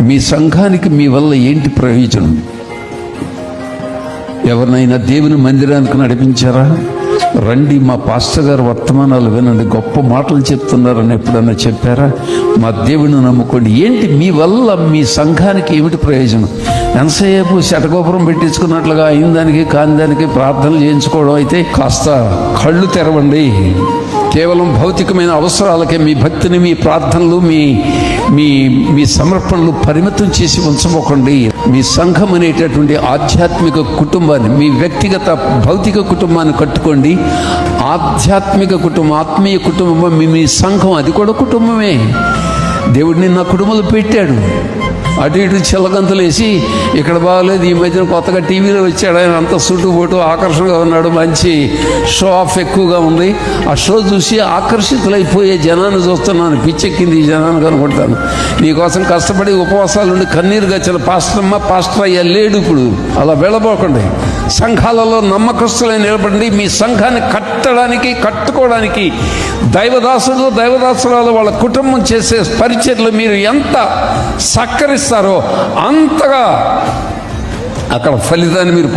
మీ సంఘానికి మీ వల్ల ఏంటి ప్రయోజనం? ఎవరినైనా దేవుని మందిరానికి నడిపించారా? రండి, మా పాస్టర్ గారు వర్తమానాలు వినండి, గొప్ప మాటలు చెప్తున్నారని ఎప్పుడన్నా చెప్పారా? మా దేవుని నమ్ముకోండి. ఏంటి మీ వల్ల మీ సంఘానికి ఏమిటి ప్రయోజనం? ఎంతసేపు శటగోపురం పెట్టించుకున్నట్లుగా అయిన దానికి కాని దానికి ప్రార్థనలు చేయించుకోవడం అయితే కాస్త కళ్ళు తెరవండి. కేవలం భౌతికమైన అవసరాలకే మీ భక్తిని, మీ ప్రార్థనలు, మీ మీ మీ సమర్పణలు పరిమితం చేసి ఉంచబోకండి. మీ సంఘం అనేటటువంటి ఆధ్యాత్మిక కుటుంబాన్ని, మీ వ్యక్తిగత భౌతిక కుటుంబాన్ని కట్టుకోండి. ఆధ్యాత్మిక కుటుంబం, ఆత్మీయ కుటుంబం మీ సంఘం, అది కూడా కుటుంబమే. దేవుడిని నా కుటుంబంలో పెట్టాడు. అటు ఇటు చిల్లగంతులు వేసి ఇక్కడ బాగలేదు, ఈ మధ్యన కొత్తగా టీవీలో వచ్చాడు, ఆయన అంత చుట్టుపోటు ఆకర్షణగా ఉన్నాడు, మంచి షో ఆఫ్ ఎక్కువగా ఉంది. ఆ షో చూసి ఆకర్షితులైపోయే జనాన్ని చూస్తున్నాను, పిచ్చెక్కింది ఈ జనాన్ని అనుకుంటాను. నీకోసం కష్టపడి ఉపవాసాలు ఉండి కన్నీరు గచ్చిన పాస్టర్ అయ్యా లేడు ఇప్పుడు. అలా వెళ్ళబోకండి. సంఘాలలో నమ్మకస్తులై నిలబడండి. మీ సంఘాన్ని కట్టుకోవడానికి దైవదాసురాలు వాళ్ళ కుటుంబం చేసే పరిచర్లు మీరు ఎంత సహకరిస్తారో అంతగా అక్కడ ఫలితాన్ని మీరు